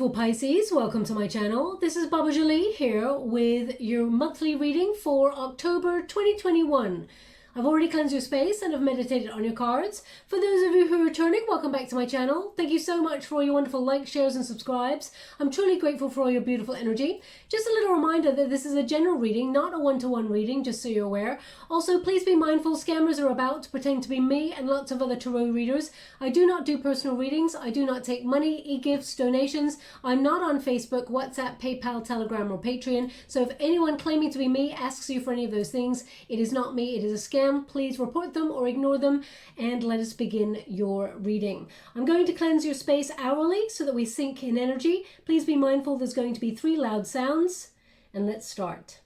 beautiful Pisces, welcome to my channel. This is Baba Jolie here with your monthly reading for October 2021. I've already cleansed your space and have meditated on your cards. For those of you who are returning, welcome back to my channel. Thank you so much for all your wonderful likes, shares and subscribes. I'm truly grateful for all your beautiful energy. Just a little reminder that this is a general reading, not a one-to-one reading, just so you're aware. Also, please be mindful, scammers are about to pretend to be me and lots of other tarot readers. I do not do personal readings. I do not take money, e-gifts, donations. I'm not on Facebook, WhatsApp, PayPal, Telegram or Patreon. So if anyone claiming to be me asks you for any of those things, it is not me, it is a scam. Please report them or ignore them and let us begin your reading. I'm going to cleanse your space hourly so that we sync in energy. Please be mindful there's going to be 3 loud sounds, and let's start.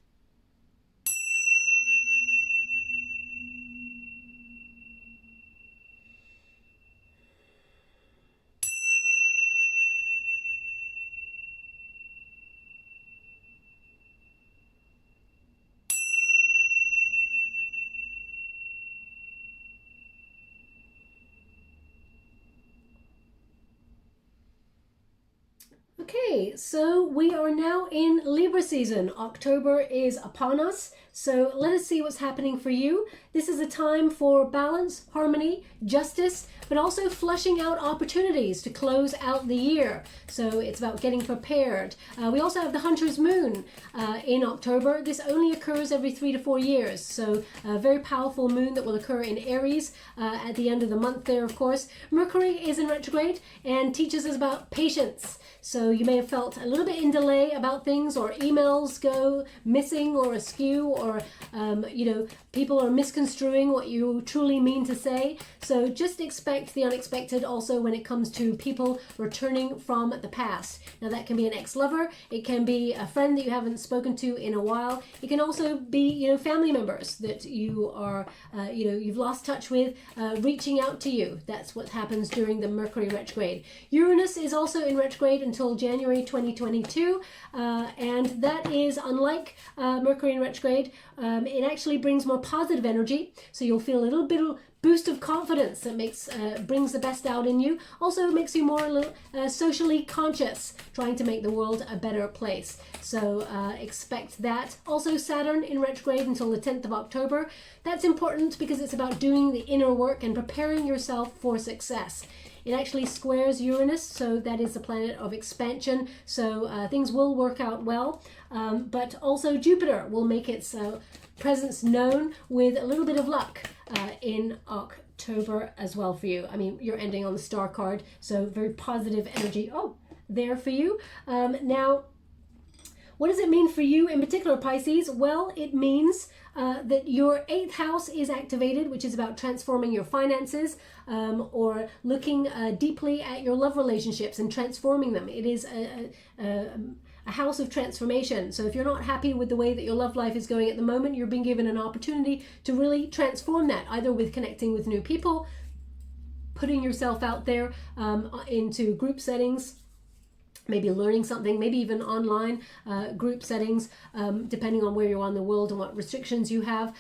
Okay, so we are now in Libra season. October is upon us, so let us see what's happening for you. This is a time for balance, harmony, justice, but also flushing out opportunities to close out the year. So it's about getting prepared. We also have the Hunter's Moon in October. This only occurs every 3 to 4 years, so a very powerful moon that will occur in Aries at the end of the month there, of course. Mercury is in retrograde and teaches us about patience. So you may have felt a little bit in delay about things, or emails go missing or askew, or people are misconstruing what you truly mean to say. So just expect the unexpected also when it comes to people returning from the past. Now that can be an ex-lover, it can be a friend that you haven't spoken to in a while. It can also be, family members that you are, you've lost touch with, reaching out to you. That's what happens during the Mercury retrograde. Uranus is also in retrograde until January 2022, and that is unlike Mercury in retrograde. It actually brings more positive energy, so you'll feel a little bit of boost of confidence that brings the best out in you. Also makes you more socially conscious, trying to make the world a better place. So expect that. Also Saturn in retrograde until the 10th of October. That's important because it's about doing the inner work and preparing yourself for success. It actually squares Uranus, so that is the planet of expansion, so things will work out well. But also Jupiter will make its presence known with a little bit of luck in October as well for you. I mean, you're ending on the star card, so very positive energy there for you. Now, what does it mean for you in particular, Pisces? Well, it means that your 8th house is activated, which is about transforming your finances or looking deeply at your love relationships and transforming them. It is a house of transformation. So if you're not happy with the way that your love life is going at the moment, you're being given an opportunity to really transform that, either with connecting with new people, putting yourself out there into group settings, maybe learning something, maybe even online group settings, depending on where you are in the world and what restrictions you have.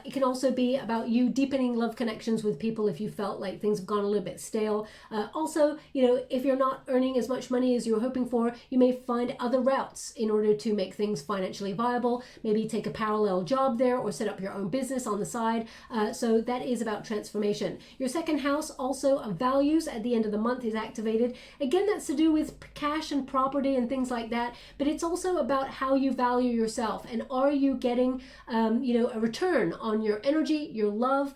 It can also be about you deepening love connections with people if you felt like things have gone a little bit stale. Also, if you're not earning as much money as you're hoping for, you may find other routes in order to make things financially viable. Maybe take a parallel job there or set up your own business on the side. So that is about transformation. Your 2nd house also of values at the end of the month is activated. Again, that's to do with cash and property and things like that, but it's also about how you value yourself, and are you getting a return on your energy, your love,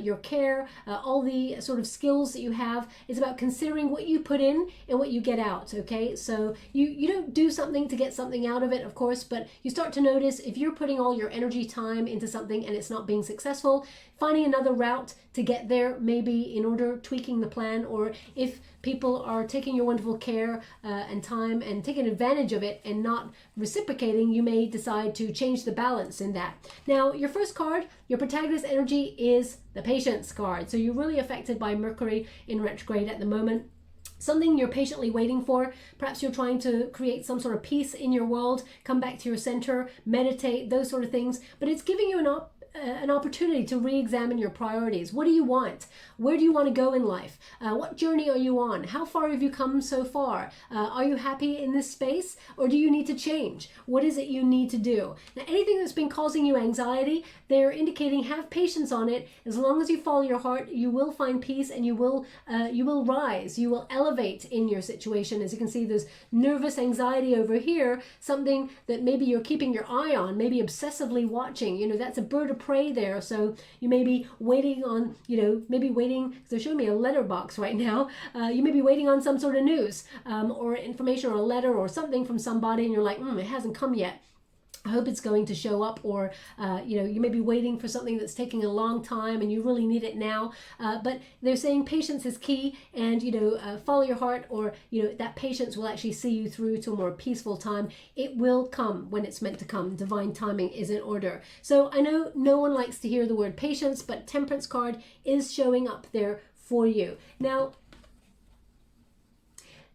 your care, all the sort of skills that you have. It's about considering what you put in and what you get out. Okay, so you don't do something to get something out of it, of course, but you start to notice if you're putting all your energy, time into something and it's not being successful, finding another route to get there, maybe in order tweaking the plan, or if people are taking your wonderful care and time and taking advantage of it and not reciprocating, you may decide to change the balance in that. Now, your first card, your protagonist energy, is the Patience card. So you're really affected by Mercury in retrograde at the moment. Something you're patiently waiting for. Perhaps you're trying to create some sort of peace in your world, come back to your center, meditate, those sort of things. But it's giving you an opportunity to re-examine your priorities. What do you want? Where do you want to go in life? What journey are you on? How far have you come so far? Are you happy in this space, or do you need to change? What is it you need to do? Now, anything that's been causing you anxiety, they're indicating have patience on it. As long as you follow your heart, you will find peace, and you will rise. You will elevate in your situation. As you can see, there's nervous anxiety over here, something that maybe you're keeping your eye on, maybe obsessively watching. You know, that's a bird of prey there. So you may be waiting on, maybe waiting, because they're showing me a letterbox right now. You may be waiting on some sort of news or information or a letter or something from somebody, and you're like, it hasn't come yet. I hope it's going to show up. Or you may be waiting for something that's taking a long time and you really need it now, but they're saying patience is key, and follow your heart, or that patience will actually see you through to a more peaceful time. It will come when it's meant to come. Divine timing is in order. So I know no one likes to hear the word patience, but Temperance card is showing up there for you. Now,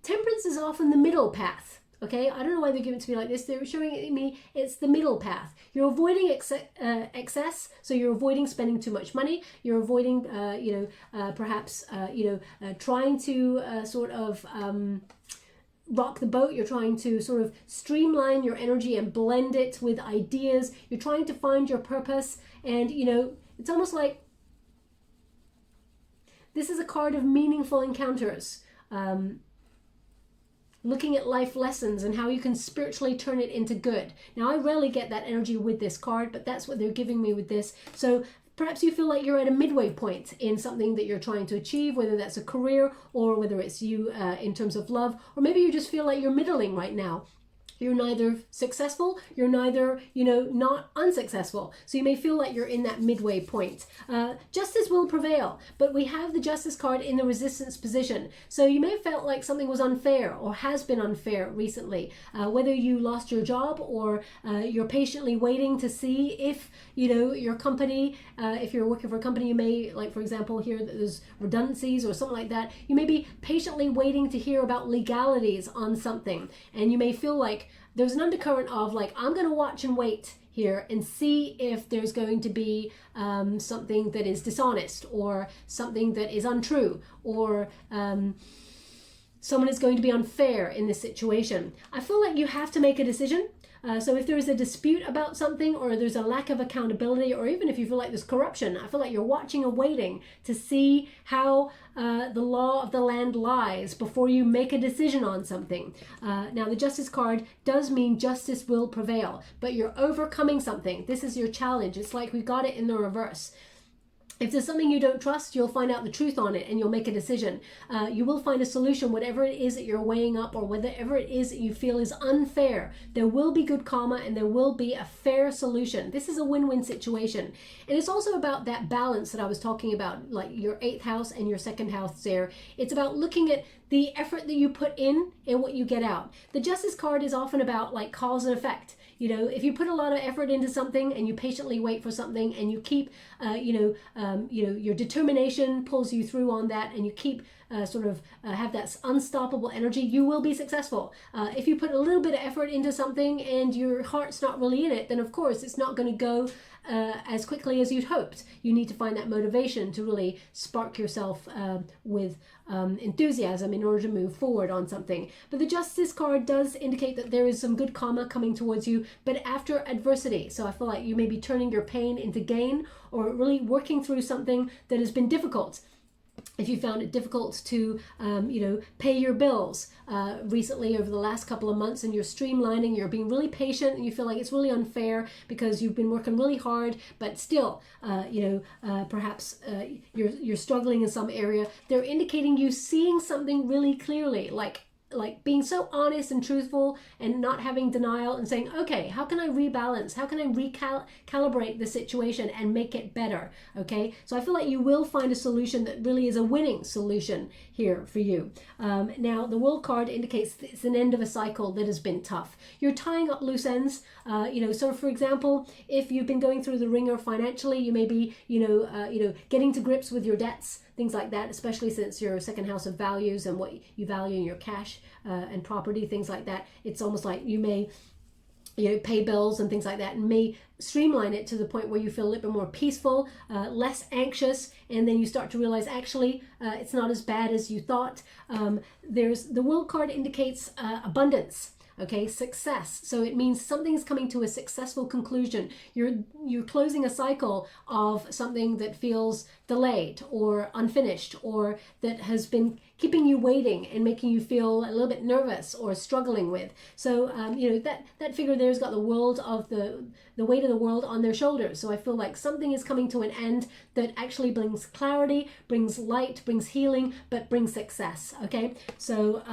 Temperance is often the middle path. Okay, I don't know why they're giving it to me like this. They're showing it to me it's the middle path. You're avoiding excess, so you're avoiding spending too much money. You're avoiding, perhaps, trying to sort of rock the boat. You're trying to sort of streamline your energy and blend it with ideas. You're trying to find your purpose, and it's almost like this is a card of meaningful encounters. Looking at life lessons and how you can spiritually turn it into good. Now, I rarely get that energy with this card, but that's what they're giving me with this. So perhaps you feel like you're at a midway point in something that you're trying to achieve, whether that's a career or whether it's you in terms of love, or maybe you just feel like you're middling right now. You're neither successful, you're neither, not unsuccessful. So you may feel like you're in that midway point. Justice will prevail, but we have the Justice card in the resistance position. So you may have felt like something was unfair or has been unfair recently. Whether you lost your job or you're patiently waiting to see if, your company, if you're working for a company, you may, like for example here, there's redundancies or something like that. You may be patiently waiting to hear about legalities on something. And you may feel like there's an undercurrent of like, I'm going to watch and wait here and see if there's going to be something that is dishonest or something that is untrue, or someone is going to be unfair in this situation. I feel like you have to make a decision. So if there is a dispute about something, or there's a lack of accountability, or even if you feel like there's corruption, I feel like you're watching and waiting to see how the law of the land lies before you make a decision on something. Now, the Justice card does mean justice will prevail, but you're overcoming something. This is your challenge. It's like we got it in the reverse. If there's something you don't trust, you'll find out the truth on it and you'll make a decision. You will find a solution, whatever it is that you're weighing up, or whatever it is that you feel is unfair. There will be good karma and there will be a fair solution. This is a win-win situation. And it's also about that balance that I was talking about, like your 8th house and your 2nd house there. It's about looking at the effort that you put in and what you get out. The Justice card is often about like cause and effect. If you put a lot of effort into something and you patiently wait for something and you keep, your determination pulls you through on that, and you keep have that unstoppable energy, you will be successful. If you put a little bit of effort into something and your heart's not really in it, then of course it's not going to go as quickly as you'd hoped. You need to find that motivation to really spark yourself with enthusiasm in order to move forward on something. But the Justice card does indicate that there is some good karma coming towards you, but after adversity. So I feel like you may be turning your pain into gain, or really working through something that has been difficult. If you found it difficult to, pay your bills recently over the last couple of months, and you're streamlining, you're being really patient, and you feel like it's really unfair because you've been working really hard, but still, perhaps you're struggling in some area. They're indicating you seeing something really clearly, like being so honest and truthful and not having denial, and saying, okay, how can I rebalance? How can I recalibrate the situation and make it better? Okay, so I feel like you will find a solution that really is a winning solution here for you. Now, the World card indicates it's an end of a cycle that has been tough. You're tying up loose ends. So for example, if you've been going through the ringer financially, you may be, getting to grips with your debts, things like that, especially since your 2nd house of values and what you value in your cash and property, things like that. It's almost like you may pay bills and things like that, and may streamline it to the point where you feel a little bit more peaceful, less anxious, and then you start to realize actually it's not as bad as you thought. There's the World card indicates abundance. Okay, success. So it means something's coming to a successful conclusion. You're closing a cycle of something that feels delayed or unfinished, or that has been keeping you waiting and making you feel a little bit nervous or struggling with. So that figure there's got the world of the weight of the world on their shoulders. So I feel like something is coming to an end that actually brings clarity, brings light, brings healing, but brings success. Okay, so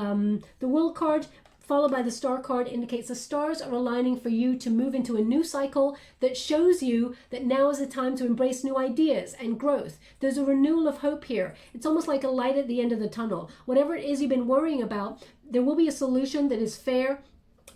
the World card followed by the Star card indicates the stars are aligning for you to move into a new cycle that shows you that now is the time to embrace new ideas and growth. There's a renewal of hope here. It's almost like a light at the end of the tunnel. Whatever it is you've been worrying about, there will be a solution that is fair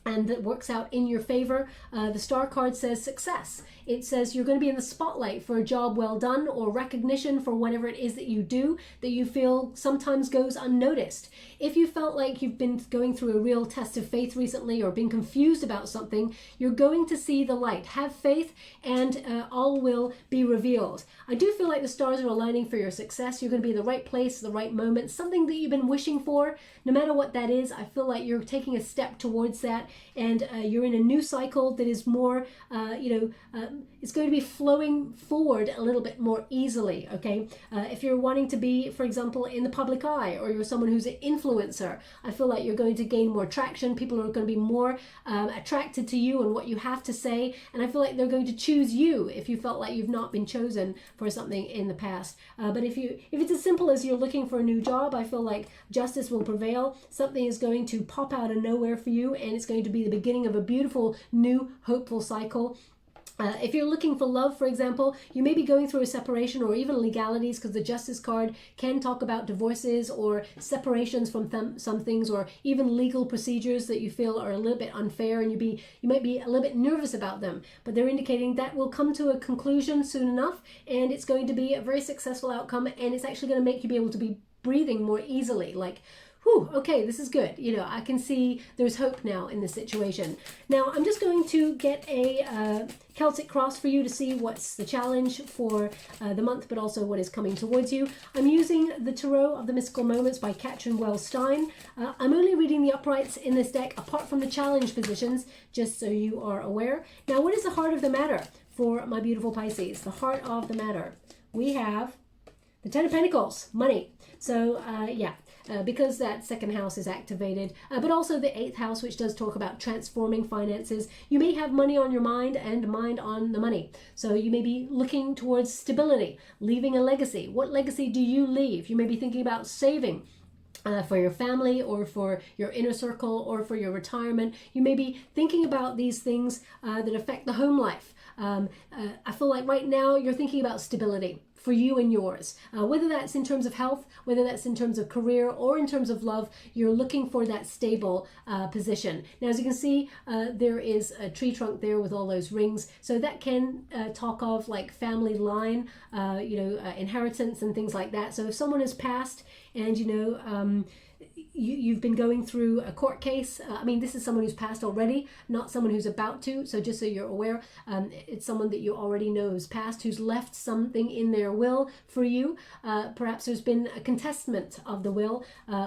and that works out in your favor. The Star card says success. It says you're going to be in the spotlight for a job well done, or recognition for whatever it is that you do that you feel sometimes goes unnoticed. If you felt like you've been going through a real test of faith recently, or been confused about something, you're going to see the light. Have faith, and all will be revealed. I do feel like the stars are aligning for your success. You're going to be in the right place, the right moment, something that you've been wishing for. No matter what that is, I feel like you're taking a step towards that, and you're in a new cycle that is more, it's going to be flowing forward a little bit more easily. Okay, if you're wanting to be, for example, in the public eye, or you're someone who's an influencer, I feel like you're going to gain more traction. People are going to be more attracted to you and what you have to say, and I feel like they're going to choose you if you felt like you've not been chosen for something in the past. But if it's as simple as you're looking for a new job, I feel like justice will prevail. Something is going to pop out of nowhere for you, and it's going to be the beginning of a beautiful, new, hopeful cycle. If you're looking for love, for example, you may be going through a separation or even legalities, because the Justice card can talk about divorces or separations from some things, or even legal procedures that you feel are a little bit unfair, and you might be a little bit nervous about them. But they're indicating that will come to a conclusion soon enough, and it's going to be a very successful outcome, and it's actually going to make you be able to be breathing more easily. Like, whew, okay, this is good. I can see there's hope now in this situation. Now, I'm just going to get a Celtic cross for you to see what's the challenge for the month, but also what is coming towards you. I'm using the Tarot of the Mystical Moments by CATRIN, WELZ, STEIN. I'm only reading the uprights in this deck, apart from the challenge positions, just so you are aware. Now, what is the heart of the matter for my beautiful Pisces? The heart of the matter. We have the Ten of Pentacles, money. So, because that second house is activated, but also the eighth house, which does talk about transforming finances. You may have money on your mind and mind on the money. So you may be looking towards stability, leaving a legacy. What legacy do you leave? You may be thinking about saving for your family, or for your inner circle, or for your retirement. You may be thinking about these things that affect the home life. I feel like right now you're thinking about stability for you and yours, whether that's in terms of health, whether that's in terms of career, or in terms of love. You're looking for that stable position. Now, as you can see, there is a tree trunk there with all those rings, so that can talk of like family line, inheritance and things like that. So if someone has passed, and you've been going through a court case. This is someone who's passed already, not someone who's about to. So just so you're aware, it's someone that you already know who's passed, who's left something in their will for you. Perhaps there's been a contestment of the will,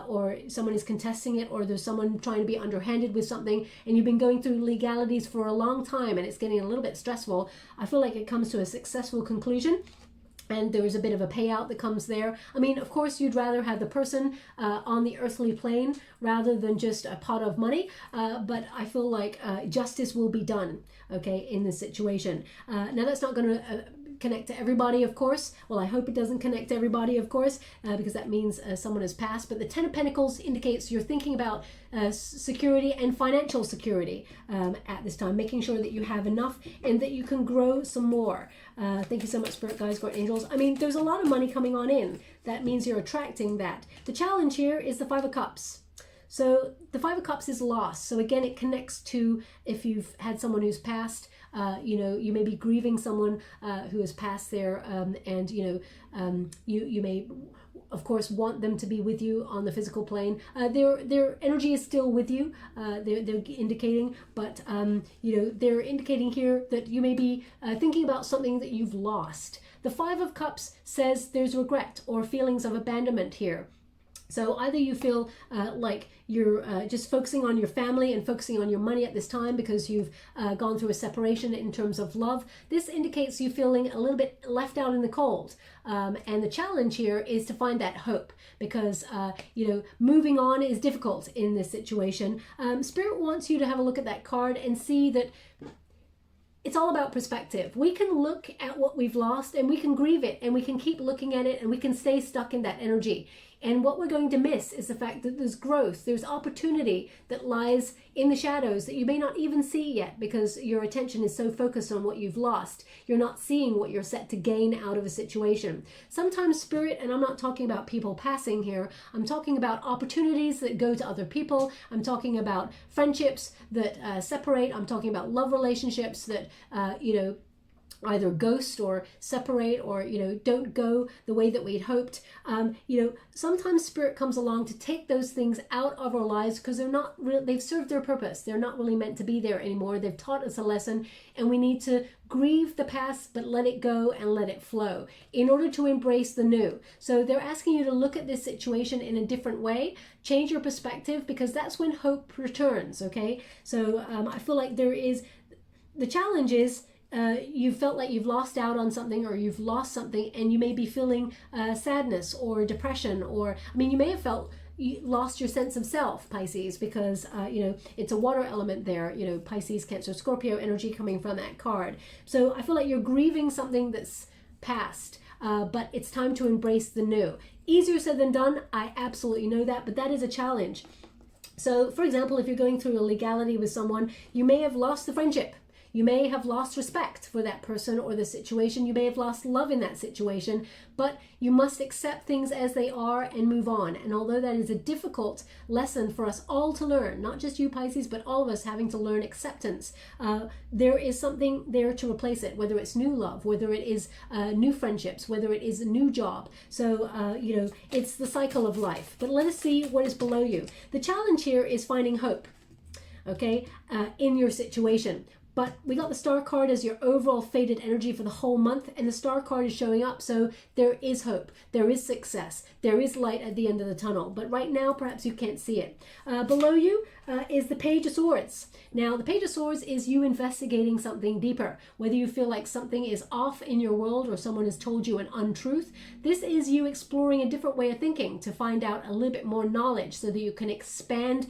or someone is contesting it, or there's someone trying to be underhanded with something, and you've been going through legalities for a long time, and it's getting a little bit stressful. I feel like it comes to a successful conclusion, and there is a bit of a payout that comes there. Of course, you'd rather have the person on the earthly plane rather than just a pot of money, but I feel like justice will be done, okay, in this situation. Now, that's not going to connect to everybody, of course. Well, I hope it doesn't connect to everybody, of course, because that means someone has passed. But the Ten of Pentacles indicates you're thinking about security and financial security at this time, making sure that you have enough and that you can grow some more. Thank you so much, Spirit Guides, Guardian Angels. There's a lot of money coming on in. That means you're attracting that. The challenge here is the Five of Cups. So the Five of Cups is loss. So again, it connects to if you've had someone who's passed. You may be grieving someone who has passed there, and you may of course, want them to be with you on the physical plane. Their energy is still with you. They're indicating, but they're indicating here that you may be thinking about something that you've lost. The Five of Cups says there's regret or feelings of abandonment here. So either you feel like you're just focusing on your family and focusing on your money at this time because you've gone through a separation in terms of love. This indicates you feeling a little bit left out in the cold. And the challenge here is to find that hope because, moving on is difficult in this situation. Spirit wants you to have a look at that card and see that it's all about perspective. We can look at what we've lost and we can grieve it and we can keep looking at it and we can stay stuck in that energy. And what we're going to miss is the fact that there's growth, there's opportunity that lies in the shadows that you may not even see yet because your attention is so focused on what you've lost. You're not seeing what you're set to gain out of a situation. Sometimes Spirit, and I'm not talking about people passing here, I'm talking about opportunities that go to other people. I'm talking about friendships that separate. I'm talking about love relationships that, either ghost or separate or, don't go the way that we'd hoped. Sometimes Spirit comes along to take those things out of our lives because they've served their purpose. They're not really meant to be there anymore. They've taught us a lesson and we need to grieve the past, but let it go and let it flow in order to embrace the new. So they're asking you to look at this situation in a different way, change your perspective because that's when hope returns, okay? So I feel like the challenge is, you felt like you've lost out on something or you've lost something and you may be feeling sadness or depression or, you may have felt you lost your sense of self, Pisces, because, it's a water element there, Pisces, Cancer, Scorpio energy coming from that card. So I feel like you're grieving something that's past, but it's time to embrace the new. Easier said than done. I absolutely know that, but that is a challenge. So, for example, if you're going through a legality with someone, you may have lost the friendship. You may have lost respect for that person or the situation. You may have lost love in that situation, but you must accept things as they are and move on. And although that is a difficult lesson for us all to learn, not just you Pisces, but all of us having to learn acceptance, there is something there to replace it, whether it's new love, whether it is new friendships, whether it is a new job. So, it's the cycle of life. But let us see what is below you. The challenge here is finding hope, okay, in your situation. But we got the Star card as your overall fated energy for the whole month, and the Star card is showing up, so there is hope, there is success, there is light at the end of the tunnel. But right now, perhaps you can't see it. Below you is the Page of Swords. Now, the Page of Swords is you investigating something deeper. Whether you feel like something is off in your world or someone has told you an untruth, this is you exploring a different way of thinking to find out a little bit more knowledge so that you can expand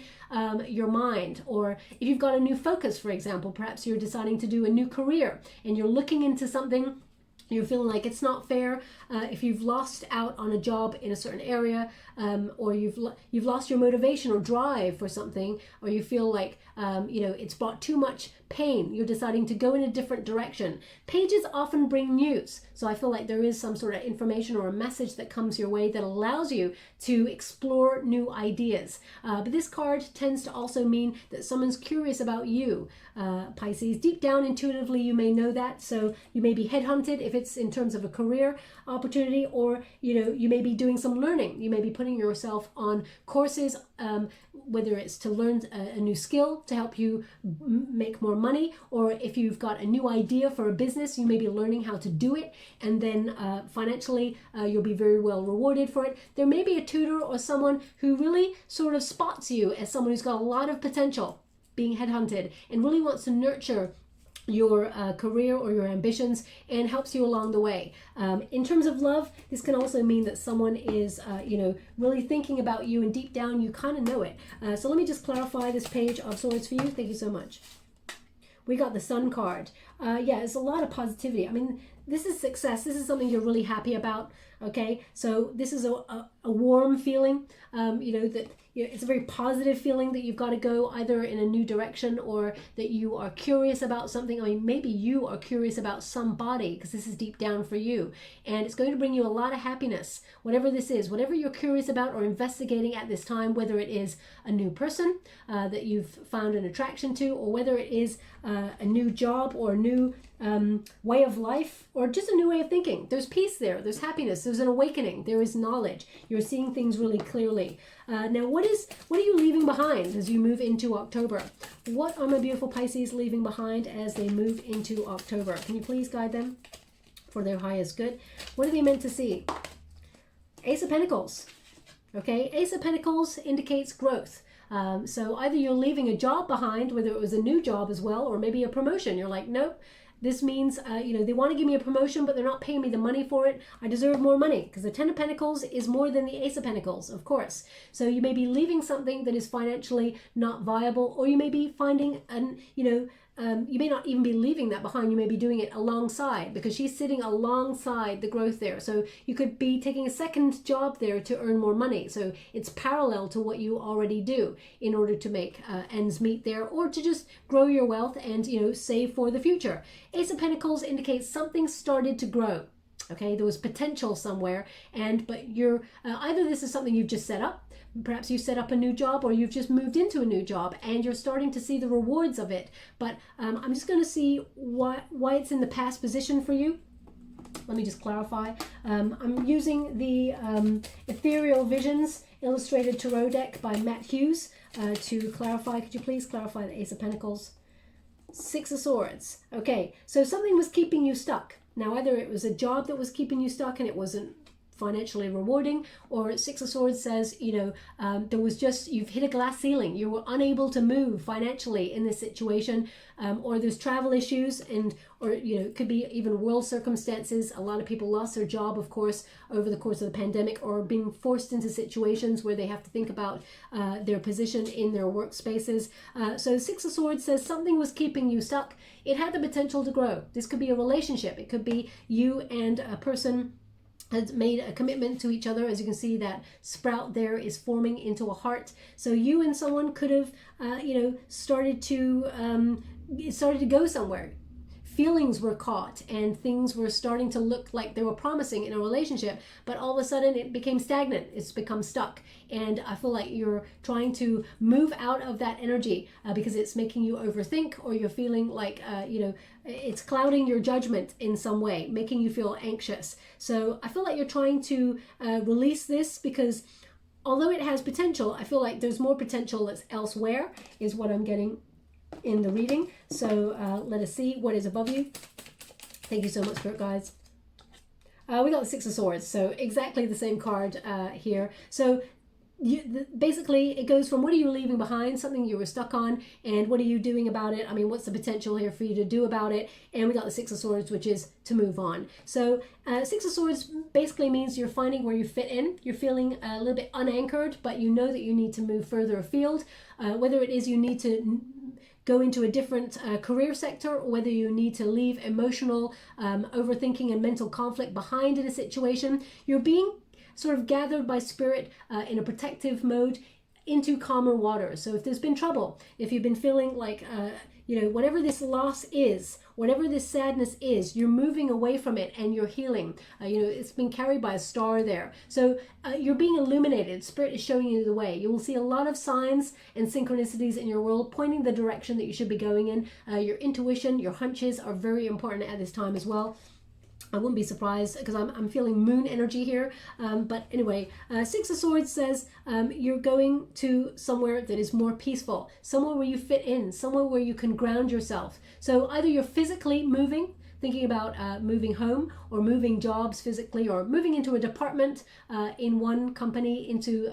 your mind. Or if you've got a new focus, for example, perhaps you're deciding to do a new career and you're looking into something, you're feeling like it's not fair. If you've lost out on a job in a certain area, or you've lost your motivation or drive for something, or you feel like it's brought too much pain, you're deciding to go in a different direction. Pages often bring news, so I feel like there is some sort of information or a message that comes your way that allows you to explore new ideas. But this card tends to also mean that someone's curious about you, Pisces. Deep down intuitively you may know that, so you may be headhunted if it's in terms of a career opportunity, or you may be doing some learning. You may be putting yourself on courses, whether it's to learn a new skill to help you make more money, or if you've got a new idea for a business, you may be learning how to do it, and then financially you'll be very well rewarded for it. There may be a tutor or someone who really sort of spots you as someone who's got a lot of potential, being headhunted, and really wants to nurture your career or your ambitions and helps you along the way. In terms of love, this can also mean that someone is really thinking about you, and deep down you kind of know it. So let me just clarify this Page of Swords for you. Thank you so much. We got the Sun card. It's a lot of positivity. This is success. This is something you're really happy about. Okay, so this is a warm feeling, that it's a very positive feeling that you've got to go either in a new direction, or that you are curious about something. Maybe you are curious about somebody, because this is deep down for you, and it's going to bring you a lot of happiness. Whatever this is, whatever you're curious about or investigating at this time, whether it is a new person that you've found an attraction to, or whether it is a new job or a new way of life, or just a new way of thinking. There's peace there, there's happiness, there's an awakening, there is knowledge. You're seeing things really clearly. Now, what are you leaving behind as you move into October? What are my beautiful Pisces leaving behind as they move into October? Can you please guide them for their highest good? What are they meant to see? Ace of Pentacles. Okay, Ace of Pentacles indicates growth. So either you're leaving a job behind, whether it was a new job as well, or maybe a promotion. You're like, nope, this means, they want to give me a promotion, but they're not paying me the money for it. I deserve more money, because the Ten of Pentacles is more than the Ace of Pentacles, of course. So you may be leaving something that is financially not viable, or you may be finding you may not even be leaving that behind. You may be doing it alongside, because she's sitting alongside the growth there. So you could be taking a second job there to earn more money. So it's parallel to what you already do in order to make ends meet there, or to just grow your wealth and, save for the future. Ace of Pentacles indicates something started to grow. Okay, there was potential somewhere, but you're either this is something you've just set up. Perhaps you set up a new job, or you've just moved into a new job and you're starting to see the rewards of it. But I'm just going to see why it's in the past position for you. Let me just clarify. I'm using the Ethereal Visions Illustrated Tarot deck by Matt Hughes to clarify. Could you please clarify the Ace of Pentacles? Six of Swords. Okay, so something was keeping you stuck. Now, either it was a job that was keeping you stuck and it wasn't financially rewarding, or Six of Swords says, there was just, you've hit a glass ceiling. You were unable to move financially in this situation, or there's travel issues, or it could be even world circumstances. A lot of people lost their job, of course, over the course of the pandemic, or being forced into situations where they have to think about their position in their workspaces. So Six of Swords says something was keeping you stuck. It had the potential to grow. This could be a relationship. It could be you and a person has made a commitment to each other. As you can see, that sprout there is forming into a heart. So you and someone could have, started to go somewhere. Feelings were caught and things were starting to look like they were promising in a relationship, but all of a sudden it became stagnant. It's become stuck. And I feel like you're trying to move out of that energy because it's making you overthink, or you're feeling like, it's clouding your judgment in some way, making you feel anxious. So I feel like you're trying to release this, because although it has potential, I feel like there's more potential that's elsewhere, is what I'm getting in the reading. So let us see what is above you. Thank you so much for it, guys. We got the Six of Swords, so exactly the same card here. So basically it goes from, what are you leaving behind, something you were stuck on, and what are you doing about it? I mean, what's the potential here for you to do about it? And we got the Six of Swords, which is to move on. So Six of Swords basically means you're finding where you fit in. You're feeling a little bit unanchored, but you know that you need to move further afield, whether it is you need to go into a different career sector, or whether you need to leave emotional overthinking and mental conflict behind in a situation. You're being sort of gathered by spirit in a protective mode into calmer waters. So if there's been trouble, if you've been feeling like, whatever this loss is, whatever this sadness is, you're moving away from it and you're healing. It's been carried by a star there. So you're being illuminated. Spirit is showing you the way. You will see a lot of signs and synchronicities in your world pointing the direction that you should be going in. Your intuition, your hunches are very important at this time as well. I wouldn't be surprised, because I'm feeling moon energy here. But anyway, Six of Swords says you're going to somewhere that is more peaceful, somewhere where you fit in, somewhere where you can ground yourself. So either you're physically moving, thinking about moving home, or moving jobs physically, or moving into a department in one company into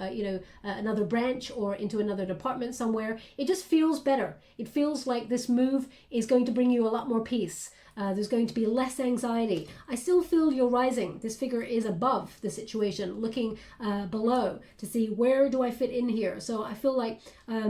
another branch, or into another department somewhere. It just feels better. It feels like this move is going to bring you a lot more peace. There's going to be less anxiety. I still feel you're rising. This figure is above the situation, looking below to see, where do I fit in here? So I feel like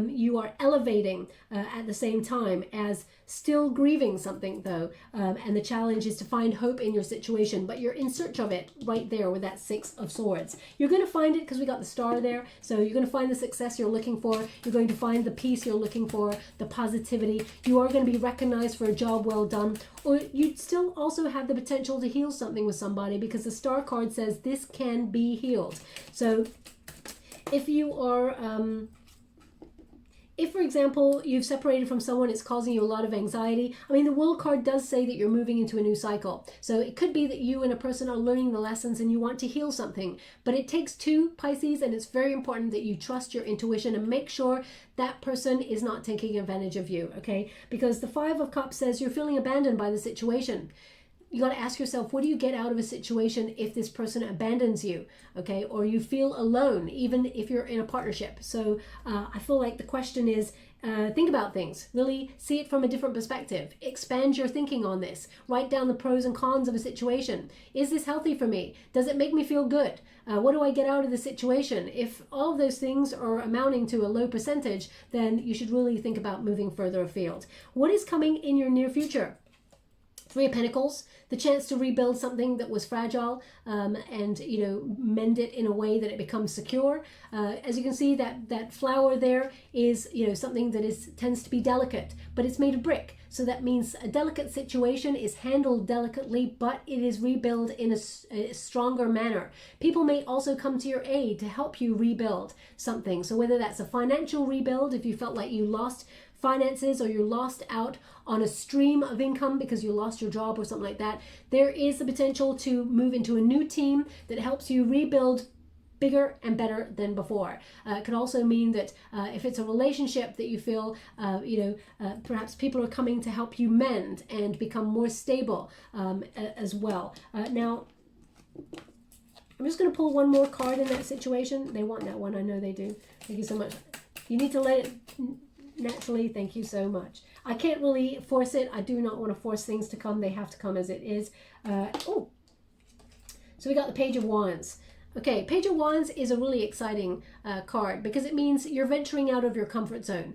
you are elevating at the same time as still grieving something, though. And the challenge is to find hope in your situation, but you're in search of it right there with that Six of Swords. You're going to find it, because we got the star there. So you're going to find the success you're looking for. You're going to find the peace you're looking for, the positivity. You are going to be recognized for a job well done. Or you still also have the potential to heal something with somebody, because the star card says this can be healed. So if you are if, for example, you've separated from someone, it's causing you a lot of anxiety. I mean, the World card does say that you're moving into a new cycle. So it could be that you and a person are learning the lessons and you want to heal something. But it takes two, Pisces, and it's very important that you trust your intuition and make sure that person is not taking advantage of you, okay? Because the Five of Cups says you're feeling abandoned by the situation. You got to ask yourself, what do you get out of a situation if this person abandons you, okay? Or you feel alone, even if you're in a partnership. So I feel like the question is, think about things. Really see it from a different perspective. Expand your thinking on this. Write down the pros and cons of a situation. Is this healthy for me? Does it make me feel good? What do I get out of the situation? If all of those things are amounting to a low percentage, then you should really think about moving further afield. What is coming in your near future? Three of Pentacles, the chance to rebuild something that was fragile and, you know, mend it in a way that it becomes secure. As you can see, that flower there is, you know, something that tends to be delicate, but it's made of brick. So that means a delicate situation is handled delicately, but it is rebuilt in a stronger manner. People may also come to your aid to help you rebuild something. So whether that's a financial rebuild, if you felt like you lost finances or you lost out on a stream of income because you lost your job or something like that, there is the potential to move into a new team that helps you rebuild bigger and better than before. It could also mean that if it's a relationship that you feel, perhaps people are coming to help you mend and become more stable as well. Now, I'm just going to pull one more card in that situation. They want that one. I know they do. Thank you so much. You need to let it naturally. Thank you so much. I can't really force it. I do not want to force things to come. They have to come as it is. So we got the Page of Wands. Okay, Page of Wands is a really exciting card because it means you're venturing out of your comfort zone.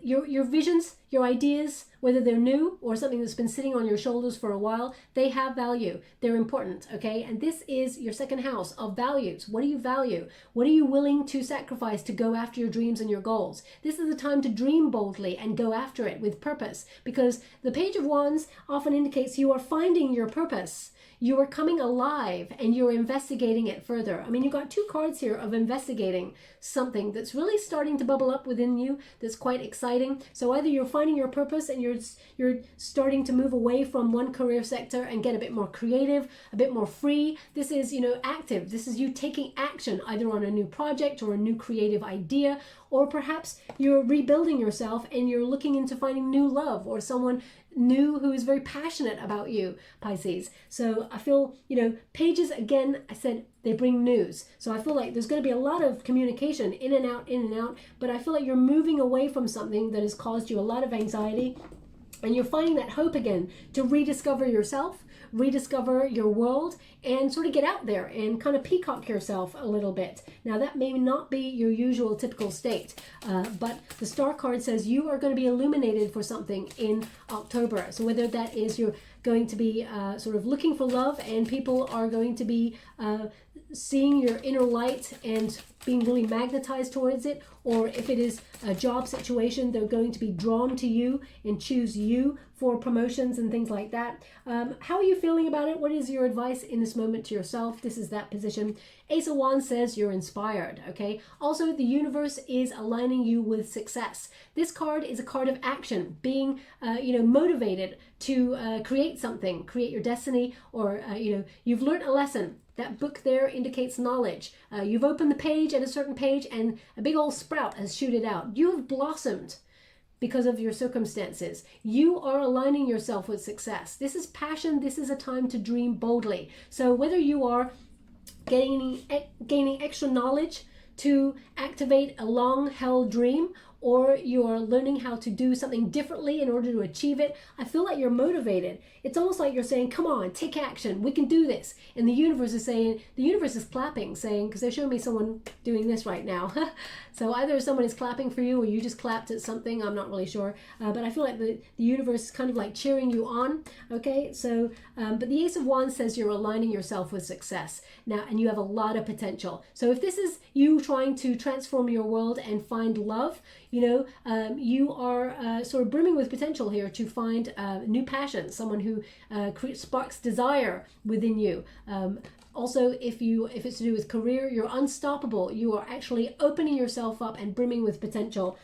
Your visions, your ideas, whether they're new or something that's been sitting on your shoulders for a while, they have value. They're important, okay? And this is your second house of values. What do you value? What are you willing to sacrifice to go after your dreams and your goals? This is the time to dream boldly and go after it with purpose, because the Page of Wands often indicates you are finding your purpose. You are coming alive and you're investigating it further. I mean, you've got two cards here of investigating something that's really starting to bubble up within you that's quite exciting. So either you're finding your purpose and you're starting to move away from one career sector and get a bit more creative, a bit more free. This is, you know, active. This is you taking action either on a new project or a new creative idea, or perhaps you're rebuilding yourself and you're looking into finding new love or someone new who is very passionate about you, Pisces. So I feel, you know, pages, again, I said they bring news. So I feel like there's going to be a lot of communication in and out, but I feel like you're moving away from something that has caused you a lot of anxiety, and you're finding that hope again to rediscover yourself, rediscover your world, and sort of get out there and kind of peacock yourself a little bit. Now, that may not be your usual typical state, but the Star card says you are going to be illuminated for something in October. So whether that is you're going to be sort of looking for love and people are going to be seeing your inner light and being really magnetized towards it, or if it is a job situation, they're going to be drawn to you and choose you for promotions and things like that. How are you feeling about it? What is your advice in this moment to yourself? This is that position. Ace of Wands says you're inspired, okay? Also, the universe is aligning you with success. This card is a card of action, being, motivated to create something, create your destiny, or, you've learned a lesson. That book there indicates knowledge. You've opened the page at a certain page and a big old sprout has shooted out. You have blossomed because of your circumstances. You are aligning yourself with success. This is passion. This is a time to dream boldly. So whether you are gaining extra knowledge to activate a long-held dream, or you're learning how to do something differently in order to achieve it, I feel like you're motivated. It's almost like you're saying, come on, take action, we can do this. And the universe is clapping, saying, because they're showing me someone doing this right now. So either someone is clapping for you or you just clapped at something, I'm not really sure. But I feel like the universe is kind of like cheering you on, okay? So, but the Ace of Wands says you're aligning yourself with success now, and you have a lot of potential. So if this is you trying to transform your world and find love, you are sort of brimming with potential here to find new passion, someone who sparks desire within you. Also, if it's to do with career, you're unstoppable. You are actually opening yourself up and brimming with potential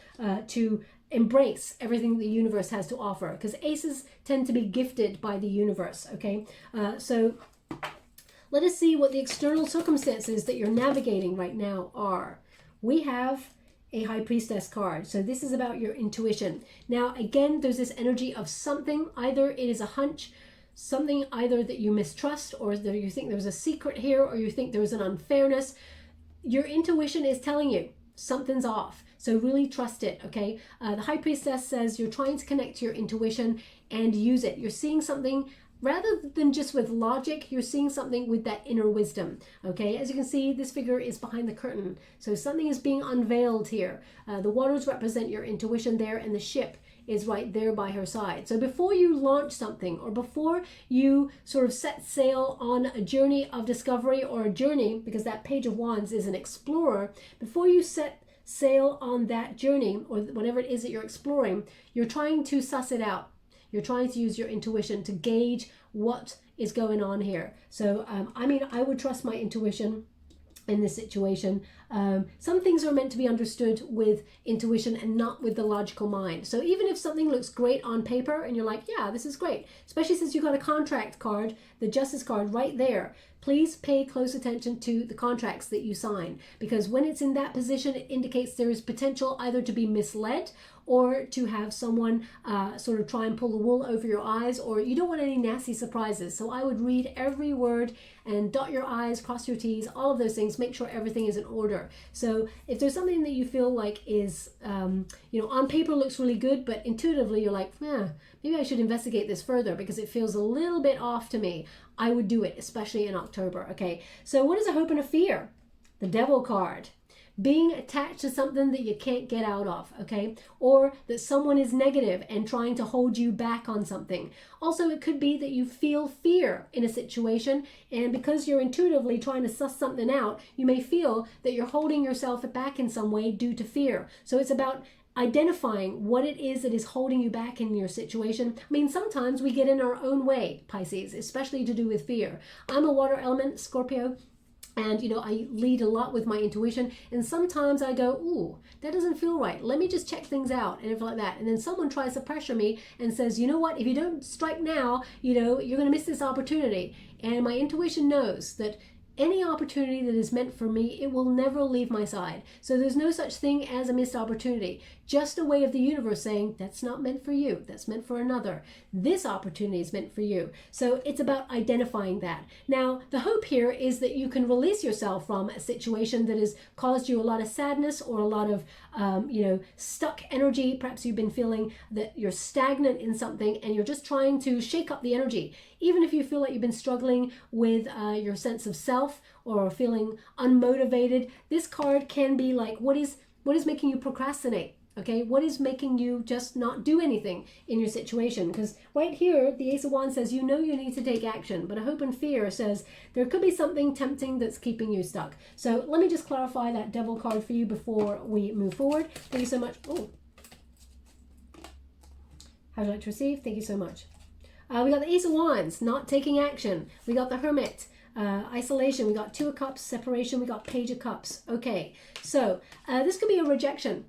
to embrace everything the universe has to offer, because aces tend to be gifted by the universe. Okay, so let us see what the external circumstances that you're navigating right now are. We have a High Priestess card. So this is about your intuition. Now, again, there's this energy of something. Either it is a hunch, something either that you mistrust, or that you think there's a secret here, or you think there's an unfairness. Your intuition is telling you something's off. So really trust it, okay? The High Priestess says you're trying to connect to your intuition and use it. You're seeing something rather than just with logic, you're seeing something with that inner wisdom, okay? As you can see, this figure is behind the curtain. So something is being unveiled here. The waters represent your intuition there, and the ship is right there by her side. So before you launch something, or before you sort of set sail on a journey of discovery, or a journey, because that Page of Wands is an explorer, before you set sail on that journey, or whatever it is that you're exploring, you're trying to suss it out. You're trying to use your intuition to gauge what is going on here. So, I would trust my intuition in this situation. Some things are meant to be understood with intuition and not with the logical mind. So even if something looks great on paper and you're like, yeah, this is great, especially since you got a contract card, the Justice card right there, please pay close attention to the contracts that you sign, because when it's in that position, it indicates there is potential either to be misled or to have someone sort of try and pull the wool over your eyes, or you don't want any nasty surprises. So I would read every word and dot your I's, cross your T's, all of those things, make sure everything is in order. So if there's something that you feel like is, on paper looks really good, but intuitively you're like, maybe I should investigate this further because it feels a little bit off to me, I would do it, especially in October, okay? So what is a hope and a fear? The Devil card. Being attached to something that you can't get out of, okay? Or that someone is negative and trying to hold you back on something. Also, it could be that you feel fear in a situation, and because you're intuitively trying to suss something out, you may feel that you're holding yourself back in some way due to fear. So it's about identifying what it is that is holding you back in your situation. I mean, sometimes we get in our own way, Pisces, especially to do with fear. I'm a water element, Scorpio, and I lead a lot with my intuition, and sometimes I go, ooh, that doesn't feel right, let me just check things out, and everything like that. And then someone tries to pressure me and says, you know what, if you don't strike now, you're going to miss this opportunity. And my intuition knows that any opportunity that is meant for me, it will never leave my side. So there's no such thing as a missed opportunity. Just a way of the universe saying, that's not meant for you, that's meant for another. This opportunity is meant for you. So it's about identifying that. Now, the hope here is that you can release yourself from a situation that has caused you a lot of sadness, or a lot of, stuck energy. Perhaps you've been feeling that you're stagnant in something and you're just trying to shake up the energy. Even if you feel like you've been struggling with your sense of self, or feeling unmotivated, this card can be like, what is making you procrastinate? Okay, what is making you just not do anything in your situation? Because right here, the Ace of Wands says, you need to take action, but a hope and fear says there could be something tempting that's keeping you stuck. So let me just clarify that Devil card for you before we move forward. Thank you so much. Oh, how'd you like to receive? Thank you so much. We got the Ace of Wands, not taking action. We got the Hermit, isolation. We got Two of Cups, separation. We got Page of Cups. Okay, so this could be a rejection.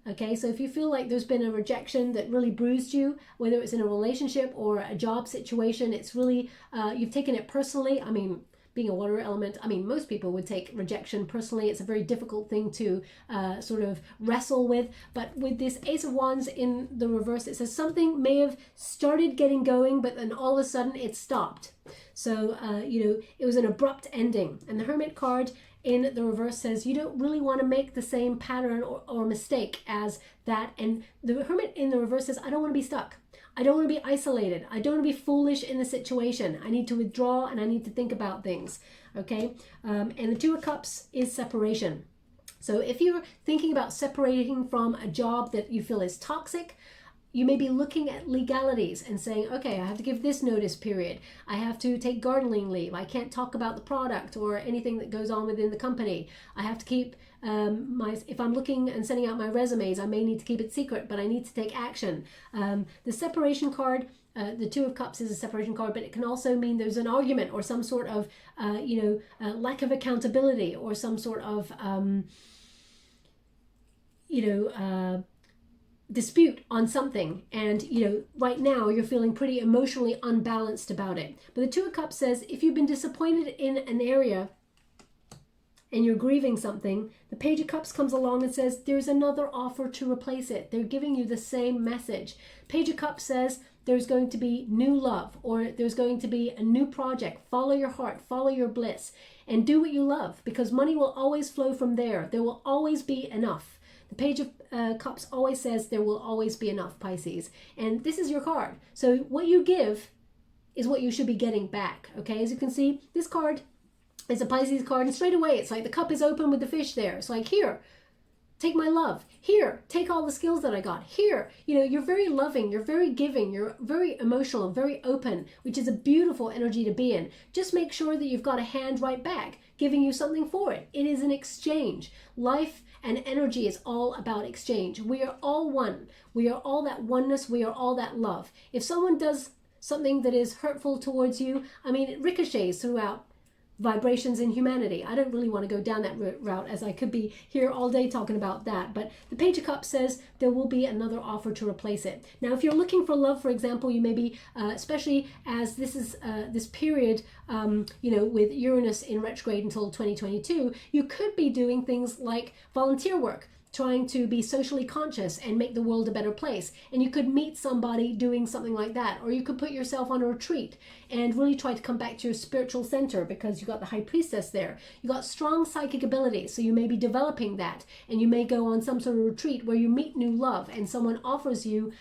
Okay, so if you feel like there's been a rejection that really bruised you, whether it's in a relationship or a job situation, it's really, you've taken it personally. I mean, being a water element, most people would take rejection personally. It's a very difficult thing to sort of wrestle with. But with this Ace of Wands in the reverse, it says something may have started getting going, but then all of a sudden it stopped. So, it was an abrupt ending. And the Hermit card in the reverse says you don't really want to make the same pattern or mistake as that. And the Hermit in the reverse says, I don't want to be stuck. I don't want to be isolated. I don't want to be foolish in the situation. I need to withdraw and I need to think about things. Okay. And the Two of Cups is separation. So if you're thinking about separating from a job that you feel is toxic, you may be looking at legalities and saying, okay, I have to give this notice period. I have to take gardening leave. I can't talk about the product or anything that goes on within the company. I have to keep if I'm looking and sending out my resumes, I may need to keep it secret, but I need to take action. The separation card, the Two of Cups is a separation card, but it can also mean there's an argument or some sort of, lack of accountability or some sort of, dispute on something, and right now you're feeling pretty emotionally unbalanced about it. But the Two of Cups says if you've been disappointed in an area and you're grieving something, the Page of Cups comes along and says there's another offer to replace it. They're giving you the same message. Page of Cups says there's going to be new love, or there's going to be a new project. Follow your heart, follow your bliss, and do what you love, because money will always flow from there. There will always be enough. The Page of Cups always says there will always be enough, Pisces. And this is your card. So what you give is what you should be getting back. Okay, as you can see, this card is a Pisces card, and straight away it's like the cup is open with the fish there. It's like, here, take my love. Here, take all the skills that I got. Here, you're very loving, you're very giving, you're very emotional, very open, which is a beautiful energy to be in. Just make sure that you've got a hand right back, giving you something for it. It is an exchange. Life and energy is all about exchange. We are all one. We are all that oneness. We are all that love. If someone does something that is hurtful towards you, it ricochets throughout vibrations in humanity. I don't really want to go down that route, as I could be here all day talking about that. But the Page of Cups says there will be another offer to replace it. Now, if you're looking for love, for example, you may be, especially as this is this period, with Uranus in retrograde until 2022, you could be doing things like volunteer work, trying to be socially conscious and make the world a better place. And you could meet somebody doing something like that, or you could put yourself on a retreat and really try to come back to your spiritual center, because you got the High Priestess there. You got strong psychic abilities, so you may be developing that, and you may go on some sort of retreat where you meet new love and someone offers you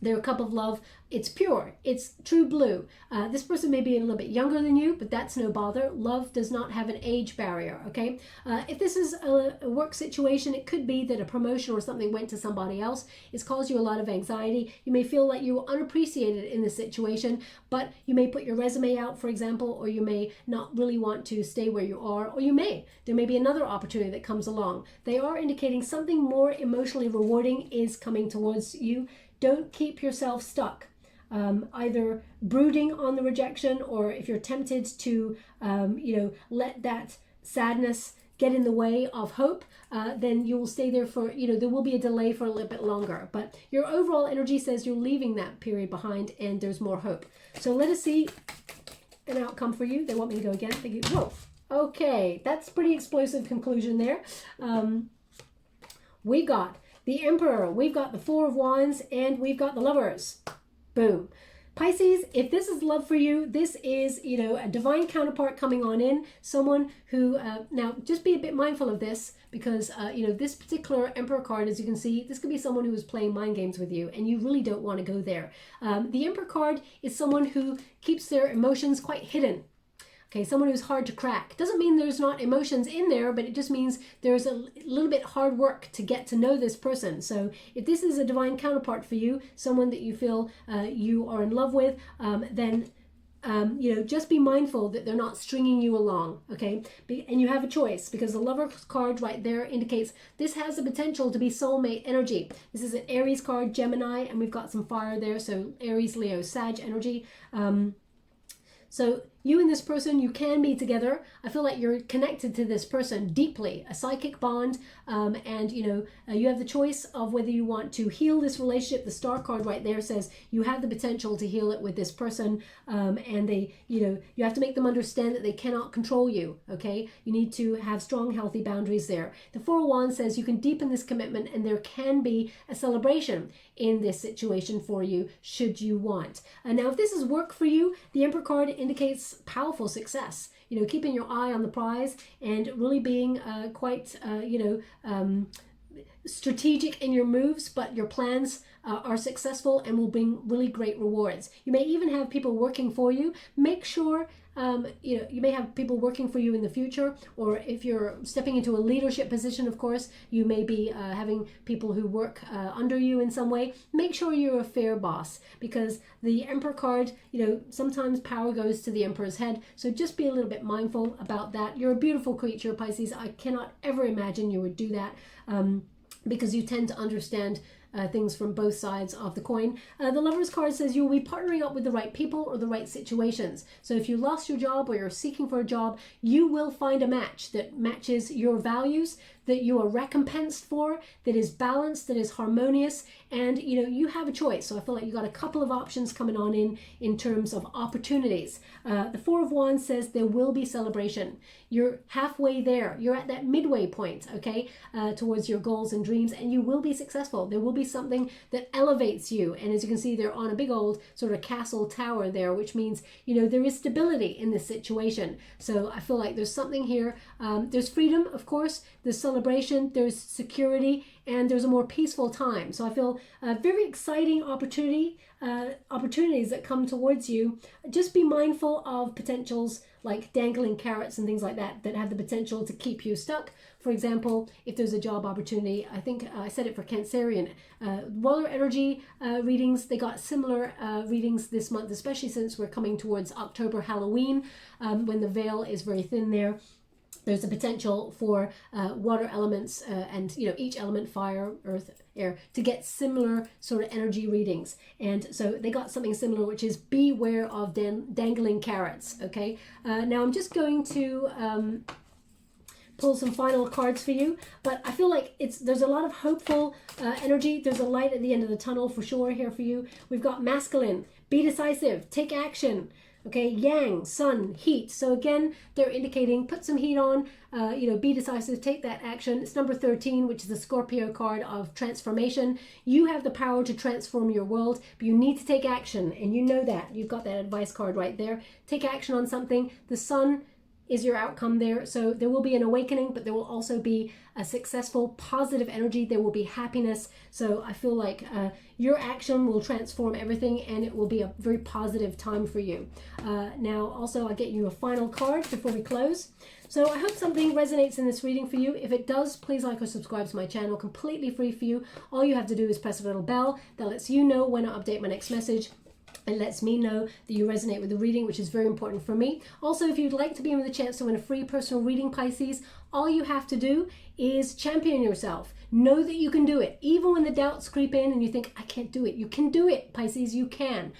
their cup of love. It's pure, it's true blue. This person may be a little bit younger than you, but that's no bother. Love does not have an age barrier, okay? If this is a work situation, it could be that a promotion or something went to somebody else. It's caused you a lot of anxiety. You may feel like you were unappreciated in this situation, but you may put your resume out, for example, or you may not really want to stay where you are, or there may be another opportunity that comes along. They are indicating something more emotionally rewarding is coming towards you. Don't keep yourself stuck, either brooding on the rejection, or if you're tempted to, let that sadness get in the way of hope, then you will stay there for, there will be a delay for a little bit longer. But your overall energy says you're leaving that period behind and there's more hope. So let us see an outcome for you. They want me to go again. Thank you. Whoa. Okay, that's pretty explosive conclusion there. We got the Emperor, we've got the Four of Wands, and we've got the Lovers. Boom. Pisces, if this is love for you, this is, a divine counterpart coming on in, someone who, now just be a bit mindful of this, because, this particular Emperor card, as you can see, this could be someone who is playing mind games with you, and you really don't want to go there. The Emperor card is someone who keeps their emotions quite hidden. Okay, someone who's hard to crack. Doesn't mean there's not emotions in there, but it just means there's a little bit hard work to get to know this person. So if this is a divine counterpart for you, someone that you feel you are in love with, then just be mindful that they're not stringing you along, okay? And you have a choice, because the Lover's card right there indicates this has the potential to be soulmate energy. This is an Aries card, Gemini, and we've got some fire there, so Aries, Leo, Sag energy. So you and this person, you can be together. I feel like you're connected to this person deeply, a psychic bond, and you have the choice of whether you want to heal this relationship. The Star card right there says you have the potential to heal it with this person, and they, you have to make them understand that they cannot control you, okay? You need to have strong, healthy boundaries there. The Four of Wands says you can deepen this commitment, and there can be a celebration in this situation for you, should you want. Now, if this is work for you, the Emperor card indicates powerful success, keeping your eye on the prize and really being quite strategic in your moves, but your plans are successful and will bring really great rewards. You may even have people working for you. Make sure you may have people working for you in the future, or if you're stepping into a leadership position, of course, you may be having people who work under you in some way. Make sure you're a fair boss, because the Emperor card, sometimes power goes to the Emperor's head. So just be a little bit mindful about that. You're a beautiful creature, Pisces. I cannot ever imagine you would do that, because you tend to understand things from both sides of the coin. The Lover's card says you will be partnering up with the right people or the right situations. So if you lost your job or you're seeking for a job, you will find a match that matches your values, that you are recompensed for, that is balanced, that is harmonious, and you have a choice. So I feel like you got a couple of options coming on in terms of opportunities. The Four of Wands says there will be celebration. You're halfway there. You're at that midway point, okay, towards your goals and dreams, and you will be successful. There will be something that elevates you. And as you can see, they're on a big old sort of castle tower there, which means, there is stability in this situation. So I feel like there's something here. There's freedom, of course. There's celebration, there's security, and there's a more peaceful time. So I feel very exciting opportunities that come towards you. Just be mindful of potentials like dangling carrots and things like that have the potential to keep you stuck. For example, if there's a job opportunity, I think I said it for Cancerian, Water Energy readings, they got similar readings this month, especially since we're coming towards October, Halloween, when the veil is very thin there. There's a potential for water elements and each element, fire, earth, air, to get similar sort of energy readings. And so they got something similar, which is beware of dangling carrots. Okay. Now I'm just going to pull some final cards for you, but I feel like there's a lot of hopeful energy. There's a light at the end of the tunnel for sure here for you. We've got masculine, be decisive, take action. Okay, yang, sun, heat. So again, they're indicating put some heat on, be decisive, take that action. It's number 13, which is the Scorpio card of transformation. You have the power to transform your world, but you need to take action, and you know that. You've got that advice card right there. Take action on something. The sun is your outcome there. So there will be an awakening, but there will also be a successful, positive energy. There will be happiness. So I feel like your action will transform everything, and it will be a very positive time for you. Now, also, I'll get you a final card before we close. So I hope something resonates in this reading for you. If it does, please like or subscribe to my channel, completely free for you. All you have to do is press a little bell that lets you know when I update my next message. It lets me know that you resonate with the reading, which is very important for me. Also, if you'd like to be in with a chance to win a free personal reading, Pisces, all you have to do is champion yourself. Know that you can do it. Even when the doubts creep in and you think, I can't do it. You can do it, Pisces, you can.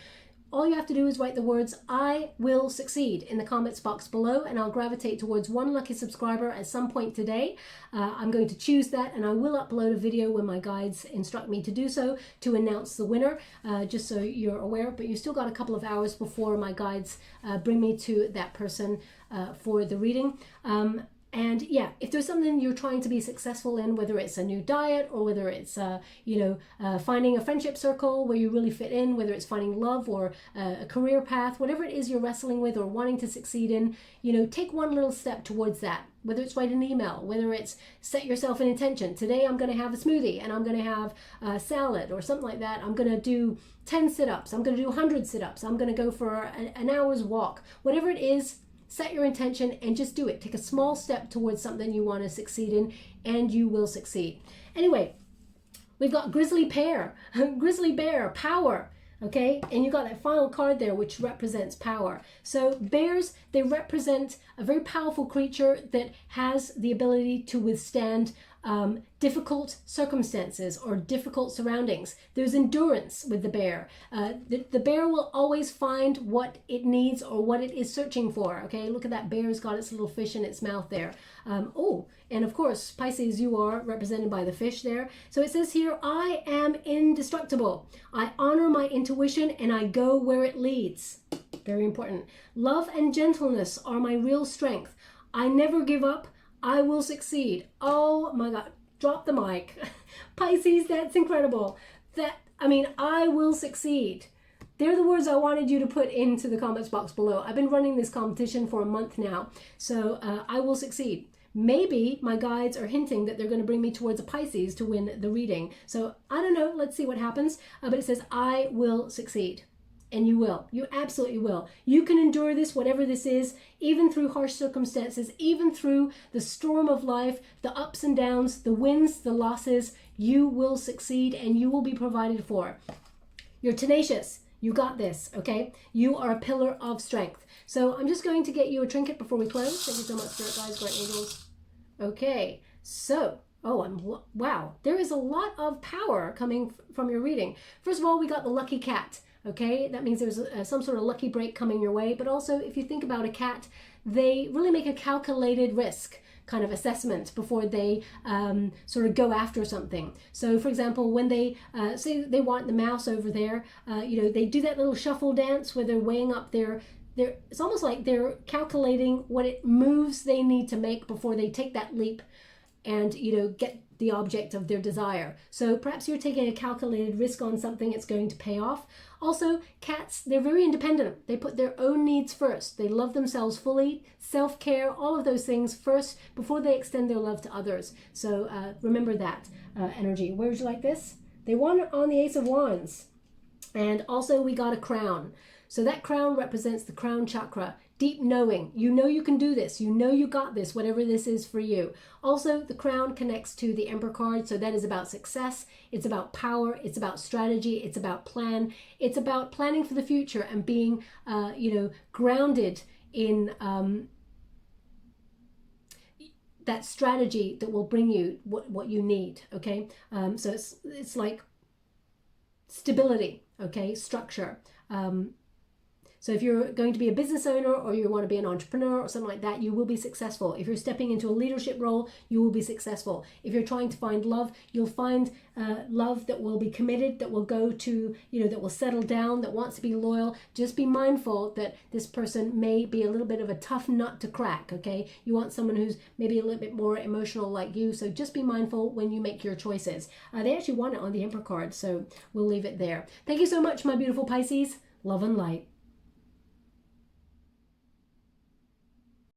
All you have to do is write the words, I will succeed, in the comments box below, and I'll gravitate towards one lucky subscriber at some point today. I'm going to choose that, and I will upload a video when my guides instruct me to do so to announce the winner, just so you're aware. But you still got a couple of hours before my guides bring me to that person for the reading. And yeah, if there's something you're trying to be successful in, whether it's a new diet or whether it's, finding a friendship circle where you really fit in, whether it's finding love or a career path, whatever it is you're wrestling with or wanting to succeed in, take one little step towards that. Whether it's write an email, whether it's set yourself an intention. Today I'm going to have a smoothie and I'm going to have a salad or something like that. I'm going to do 10 sit-ups. I'm going to do 100 sit-ups. I'm going to go for an hour's walk. Whatever it is, set your intention and just do it. Take a small step towards something you want to succeed in, and you will succeed. Anyway, we've got Grizzly Bear, Grizzly Bear, power. Okay, and you got that final card there, which represents power. So bears, they represent a very powerful creature that has the ability to withstand difficult circumstances or difficult surroundings. There's endurance with the bear. The bear will always find what it needs or what it is searching for. Okay, look at that, bear's got its little fish in its mouth there. And of course, Pisces, you are represented by the fish there. So it says here, I am indestructible. I honor my intuition and I go where it leads. Very important. Love and gentleness are my real strength. I never give up. I will succeed. Oh my God, drop the mic. Pisces, that's incredible. I will succeed. They're the words I wanted you to put into the comments box below. I've been running this competition for a month now. So I will succeed. maybe my guides are hinting that they're going to bring me towards a Pisces to win the reading. So I don't know. Let's see what happens. But it says, I will succeed. And you will. You absolutely will. You can endure this, whatever this is, even through harsh circumstances, even through the storm of life, the ups and downs, the wins, the losses. You will succeed and you will be provided for. You're tenacious. You got this, okay? You are a pillar of strength. So I'm just going to get you a trinket before we close. Thank you so much, Spirit Guides, Great Angels. Okay, so, wow. There is a lot of power coming from your reading. First of all, we got the lucky cat. Okay, that means there's some sort of lucky break coming your way. But also, if you think about a cat, they really make a calculated risk kind of assessment before they sort of go after something. So, for example, when they say they want the mouse over there, they do that little shuffle dance where they're weighing up it's almost like they're calculating what moves they need to make before they take that leap and, get the object of their desire. So perhaps you're taking a calculated risk on something, it's going to pay off. Also, cats, they're very independent. They put their own needs first. They love themselves fully, self-care, all of those things first before they extend their love to others. So remember that energy. Where would you like this? They won on the Ace of Wands. And also we got a crown. So that crown represents the crown chakra. Deep knowing. You know you can do this. You know you got this, whatever this is for you. Also, the crown connects to the Emperor card. So that is about success. It's about power. It's about strategy. It's about plan. It's about planning for the future and being, grounded in that strategy that will bring you what you need. Okay. So it's like stability. Okay. Structure. So if you're going to be a business owner or you want to be an entrepreneur or something like that, you will be successful. If you're stepping into a leadership role, you will be successful. If you're trying to find love, you'll find love that will be committed, that will go to, that will settle down, that wants to be loyal. Just be mindful that this person may be a little bit of a tough nut to crack, okay? You want someone who's maybe a little bit more emotional like you, so just be mindful when you make your choices. They actually won it on the Emperor card, so we'll leave it there. Thank you so much, my beautiful Pisces. Love and light.